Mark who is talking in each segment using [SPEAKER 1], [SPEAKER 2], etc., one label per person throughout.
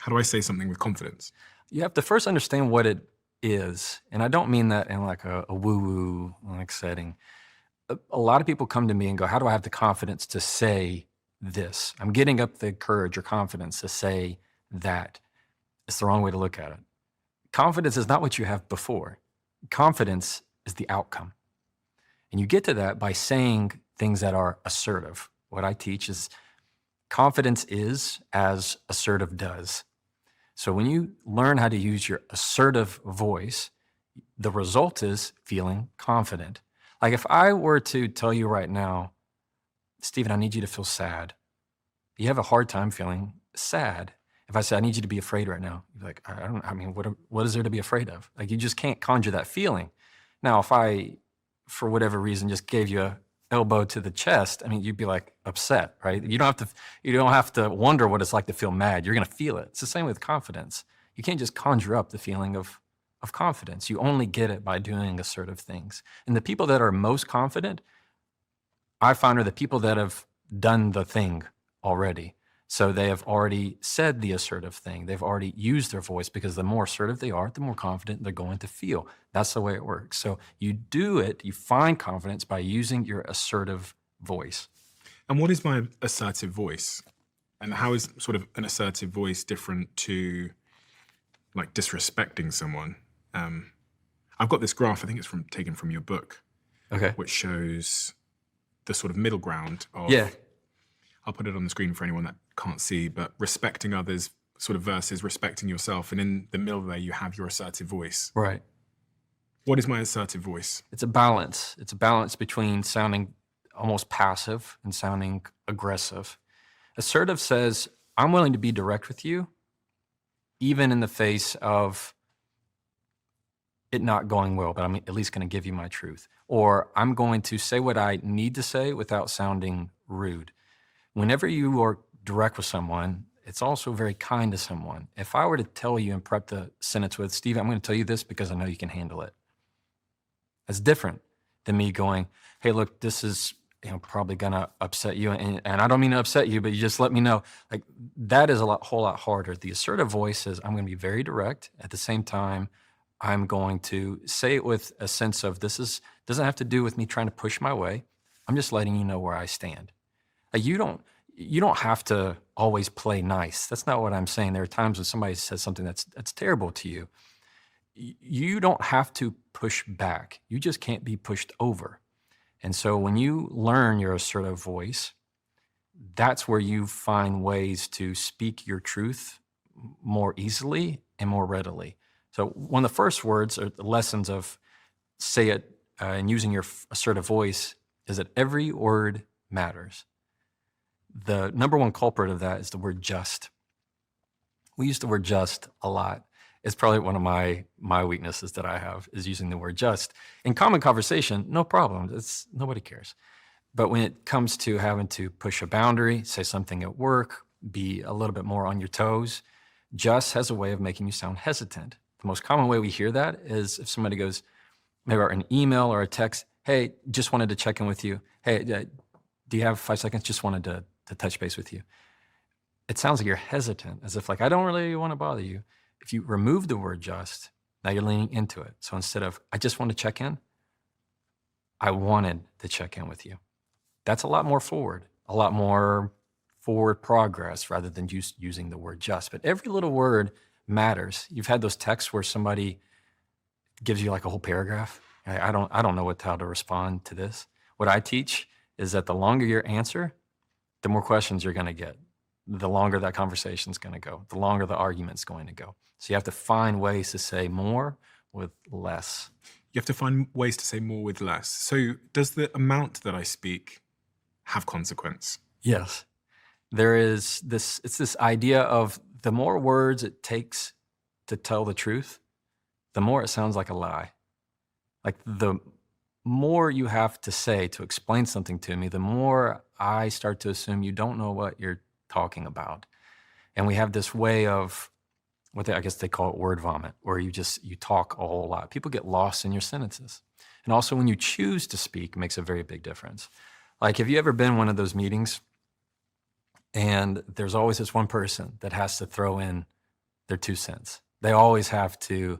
[SPEAKER 1] How do I say something with confidence?
[SPEAKER 2] You have to first understand what it is. And I don't mean that in like a woo-woo like setting. A lot of people come to me and go, how do I have the confidence to say this? I'm getting up the courage or confidence to say that. It's the wrong way to look at it. Confidence is not what you have before. Confidence is the outcome. And you get to that by saying things that are assertive. What I teach is confidence is as assertive does. So when you learn how to use your assertive voice, the result is feeling confident. Like if I were to tell you right now, Stephen, I need you to feel sad. You have a hard time feeling sad. If I say, I need you to be afraid right now, you're like, I mean, what is there to be afraid of? Like, you just can't conjure that feeling. Now, if I, for whatever reason, just gave you a elbow to the chest, I mean, you'd be like upset, right? You don't have to wonder what it's like to feel mad. You're going to feel it. It's the same with confidence. You can't just conjure up the feeling of confidence. You only get it by doing assertive things. And the people that are most confident, I find, are the people that have done the thing already. So they have already said the assertive thing. They've already used their voice, because the more assertive they are, the more confident they're going to feel. That's the way it works. So you do it, you find confidence by using your assertive voice.
[SPEAKER 1] And what is my assertive voice? And how is sort of an assertive voice different to like disrespecting someone? I've got this graph, I think it's taken from your book,
[SPEAKER 2] Okay.
[SPEAKER 1] which shows the sort of middle ground of,
[SPEAKER 2] Yeah.
[SPEAKER 1] I'll put it on the screen for anyone that can't see, but respecting others sort of versus respecting yourself. And in the middle there, you have your assertive voice.
[SPEAKER 2] Right.
[SPEAKER 1] What is my assertive voice?
[SPEAKER 2] It's a balance. It's a balance between sounding almost passive and sounding aggressive. Assertive says, I'm willing to be direct with you, even in the face of it not going well, but I'm at least going to give you my truth. Or I'm going to say what I need to say without sounding rude. Whenever you are direct with someone, it's also very kind to someone. If I were to tell you and prep the sentence with, Steve, I'm going to tell you this because I know you can handle it. That's different than me going, hey, look, this is probably going to upset you. And I don't mean to upset you, but you just let me know. Like, that is whole lot harder. The assertive voice is, I'm going to be very direct. At the same time, I'm going to say it with a sense of, doesn't have to do with me trying to push my way. I'm just letting you know where I stand. You don't have to always play nice. That's not what I'm saying. There are times when somebody says something that's terrible to you. You don't have to push back. You just can't be pushed over. And so when you learn your assertive voice, that's where you find ways to speak your truth more easily and more readily. So one of the first words or the lessons of say it and using your assertive voice is that every word matters. The number one culprit of that is the word just. We use the word just a lot. It's probably one of my weaknesses that I have, is using the word just. In common conversation, no problem. Nobody cares. But when it comes to having to push a boundary, say something at work, be a little bit more on your toes, just has a way of making you sound hesitant. The most common way we hear that is if somebody goes, maybe an email or a text, hey, just wanted to check in with you. Hey, do you have 5 seconds? Just wanted to touch base with you. It sounds like you're hesitant, as if like, I don't really want to bother you. If you remove the word just, now you're leaning into it. So instead of, I just want to check in, I wanted to check in with you. That's a lot more forward progress rather than just using the word just. But every little word matters. You've had those texts where somebody gives you like a whole paragraph. I don't know how to respond to this. What I teach is that the longer your answer, the more questions you're going to get. The longer that conversation's going to go, the longer the argument's going to go. So you have to find ways to say more with less.
[SPEAKER 1] You have to find ways to say more with less. So does the amount that I speak have consequence?
[SPEAKER 2] Yes. There is it's this idea of the more words it takes to tell the truth, the more it sounds like a lie. Like the more you have to say to explain something to me, the more I start to assume you don't know what you're talking about. And we have this way of I guess they call it word vomit, where you talk a whole lot. People get lost in your sentences. And also when you choose to speak makes a very big difference. Like, have you ever been in one of those meetings and there's always this one person that has to throw in their 2 cents. They always have to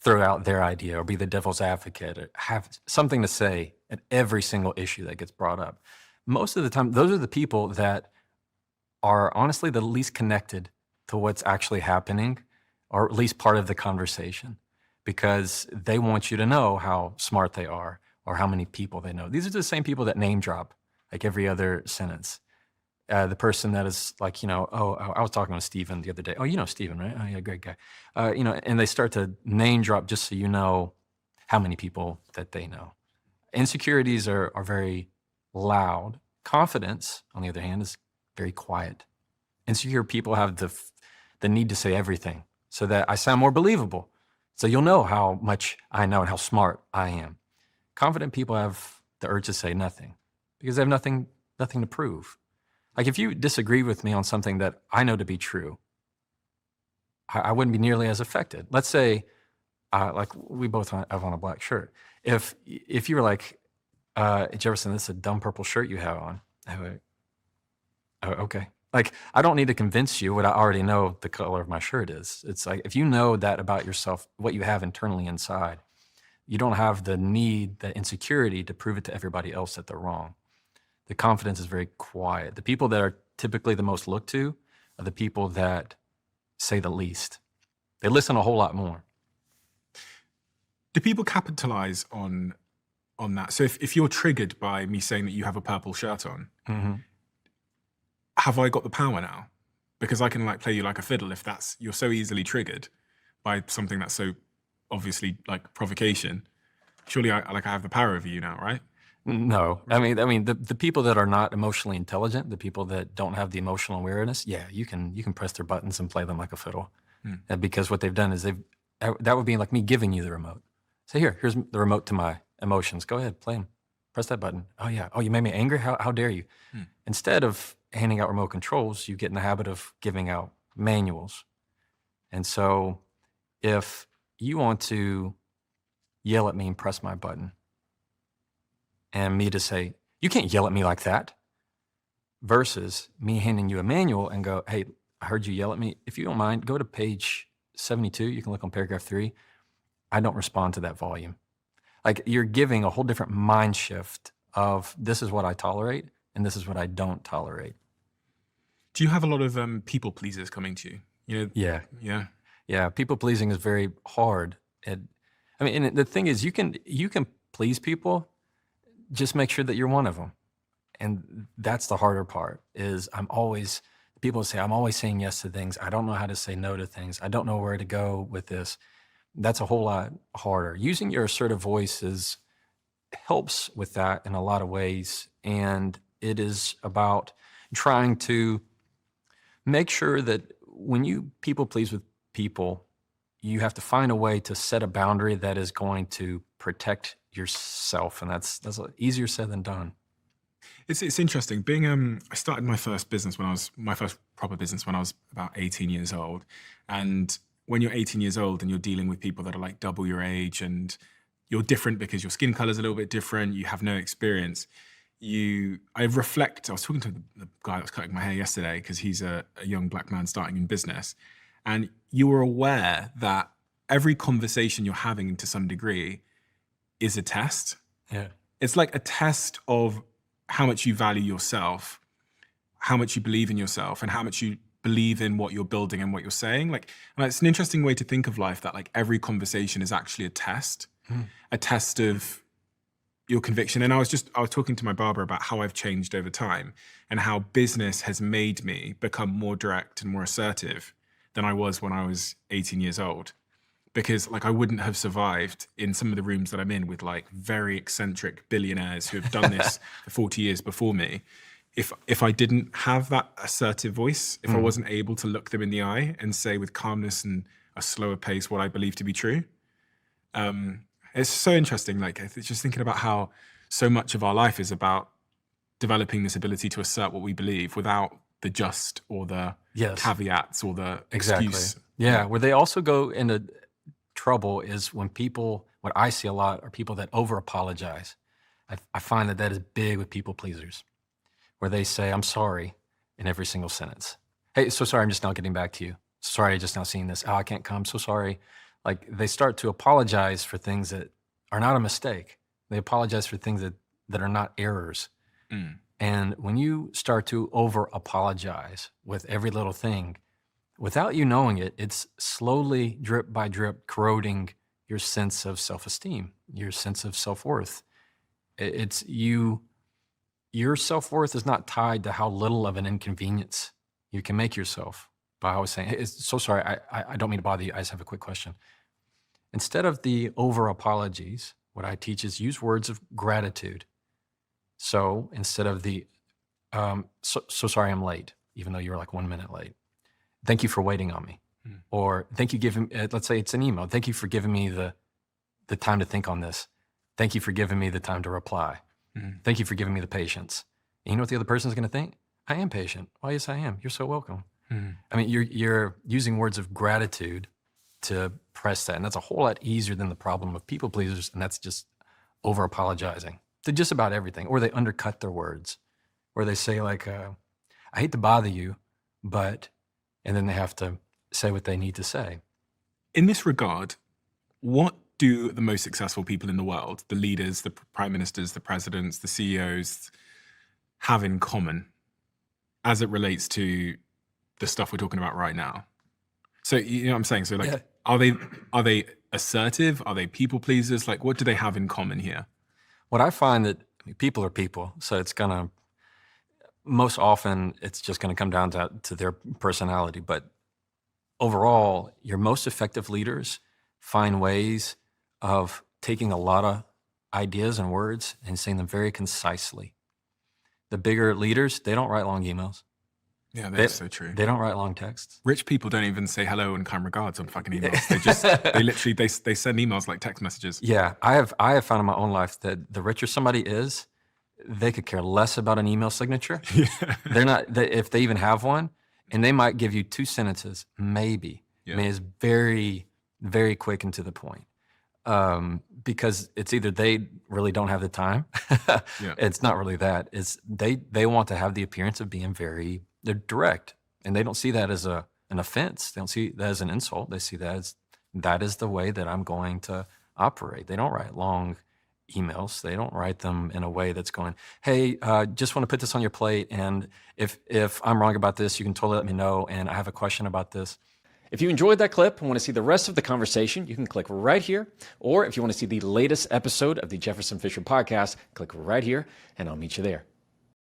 [SPEAKER 2] throw out their idea or be the devil's advocate or have something to say at every single issue that gets brought up. Most of the time, those are the people that are honestly the least connected to what's actually happening, or at least part of the conversation, because they want you to know how smart they are or how many people they know. These are the same people that name drop like every other sentence. The person that is like, oh, I was talking with Steven the other day. Oh, you know Steven, right? Oh, yeah, great guy. And they start to name drop just so you know how many people that they know. Insecurities are very loud. Confidence, on the other hand, is very quiet. Insecure people have the need to say everything so that I sound more believable. So you'll know how much I know and how smart I am. Confident people have the urge to say nothing because they have nothing to prove. Like if you disagree with me on something that I know to be true, I wouldn't be nearly as affected. Let's say, like we both have on a black shirt. If you were like, Jefferson, this is a dumb purple shirt you have on. I would, oh, okay. Like I don't need to convince you what I already know the color of my shirt is. It's like if you know that about yourself, what you have internally inside, you don't have the need, the insecurity to prove it to everybody else that they're wrong. The confidence is very quiet. The people that are typically the most looked to are the people that say the least. They listen a whole lot more.
[SPEAKER 1] Do people capitalize on that? So if you're triggered by me saying that you have a purple shirt on, have I got the power now? Because I can like play you like a fiddle if you're so easily triggered by something that's so obviously like provocation. Surely I have the power over you now, right?
[SPEAKER 2] No, I mean the people that are not emotionally intelligent, the people that don't have the emotional awareness, yeah, you can press their buttons and play them like a fiddle, because what they've done is that would be like me giving you the remote. Say here's the remote to my emotions. Go ahead, play them. Press that button. Oh yeah. Oh, you made me angry. How dare you? Instead of handing out remote controls, you get in the habit of giving out manuals. And so, if you want to yell at me and press my button, and me to say, you can't yell at me like that, versus me handing you a manual and go, hey, I heard you yell at me. If you don't mind, go to page 72. You can look on paragraph 3. I don't respond to that volume. Like you're giving a whole different mind shift of this is what I tolerate and this is what I don't tolerate.
[SPEAKER 1] Do you have a lot of people pleasers coming to you?
[SPEAKER 2] Yeah. People pleasing is very hard. And the thing is, you can please people. Just make sure that you're one of them. And that's the harder part is people say, I'm always saying yes to things. I don't know how to say no to things. I don't know where to go with this. That's a whole lot harder. Using your assertive voice helps with that in a lot of ways. And it is about trying to make sure that when you people please with people, you have to find a way to set a boundary that is going to protect yourself, and that's easier said than done.
[SPEAKER 1] It's interesting. I started my first proper business when I was about 18 years old, and when you're 18 years old and you're dealing with people that are like double your age, and you're different because your skin color is a little bit different, you have no experience. I was talking to the guy that was cutting my hair yesterday because he's a young black man starting in business, and you were aware that every conversation you're having to some degree is a test.
[SPEAKER 2] Yeah.
[SPEAKER 1] It's like a test of how much you value yourself, how much you believe in yourself, and how much you believe in what you're building and what you're saying. Like, and it's an interesting way to think of life that like every conversation is actually a test of your conviction. And I was talking to my barber about how I've changed over time and how business has made me become more direct and more assertive than I was when I was 18 years old. Because like I wouldn't have survived in some of the rooms that I'm in with like very eccentric billionaires who have done this for 40 years before me. If I didn't have that assertive voice, if I wasn't able to look them in the eye and say with calmness and a slower pace what I believe to be true. It's so interesting. Like it's just thinking about how so much of our life is about developing this ability to assert what we believe without the just or the caveats or the excuse.
[SPEAKER 2] Yeah, where they also go into trouble is when what I see a lot are people that over apologize. I find that is big with people pleasers, where they say, I'm sorry in every single sentence. Hey, so sorry, I'm just now getting back to you. Sorry, I just now seen this. Oh, I can't come. So sorry. Like they start to apologize for things that are not a mistake. They apologize for things that are not errors.
[SPEAKER 1] Mm.
[SPEAKER 2] And when you start to over apologize with every little thing, without you knowing it, it's slowly, drip by drip, corroding your sense of self-esteem, your sense of self-worth. It's you, your self-worth is not tied to how little of an inconvenience you can make yourself by always saying, hey, so sorry, I don't mean to bother you. I just have a quick question. Instead of the over apologies, what I teach is use words of gratitude. So instead of the, so sorry I'm late, even though you were like 1 minute late. Thank you for waiting on me. Or thank you giving, let's say it's an email. Thank you for giving me the time to think on this. Thank you for giving me the time to reply. Thank you for giving me the patience. And you know what the other person's going to think? I am patient. Why, yes, I am. You're so welcome. I mean, you're using words of gratitude to press that. And that's a whole lot easier than the problem of people pleasers. And that's just over apologizing to just about everything. Or they undercut their words. Or they say like, I hate to bother you, but, and then they have to say what they need to say.
[SPEAKER 1] In this regard, what do the most successful people in the world, the leaders, the prime ministers, the presidents, the CEOs, have in common as it relates to the stuff we're talking about right now? So, you know what I'm saying? So like, are they assertive? Are they people pleasers? Like, what do they have in common here?
[SPEAKER 2] What I find that people are people. So it's gonna, most often it's just gonna come down to their personality. But overall, your most effective leaders find ways of taking a lot of ideas and words and saying them very concisely. The bigger leaders, they don't write long emails.
[SPEAKER 1] Yeah, that's so true.
[SPEAKER 2] They don't write long texts.
[SPEAKER 1] Rich people don't even say hello and kind regards on fucking emails. They just, they literally, they send emails like text messages.
[SPEAKER 2] Yeah, I have found in my own life that the richer somebody is, they could care less about an email signature.
[SPEAKER 1] Yeah.
[SPEAKER 2] They're not, if they even have one, and they might give you 2 sentences, maybe.
[SPEAKER 1] Yeah.
[SPEAKER 2] I mean, it's very, very quick and to the point. Because it's either they really don't have the time.
[SPEAKER 1] Yeah.
[SPEAKER 2] It's not really that. It's they want to have the appearance of being they're direct, and they don't see that as an offense. They don't see that as an insult. They see that is the way that I'm going to operate. They don't write long emails. They don't write them in a way that's going, hey, just want to put this on your plate, and if I'm wrong about this, you can totally let me know, and I have a question about this.
[SPEAKER 3] If you enjoyed that clip and want to see the rest of the conversation, you can click right here. Or if you want to see the latest episode of the Jefferson Fisher podcast, click right here, and I'll meet you there.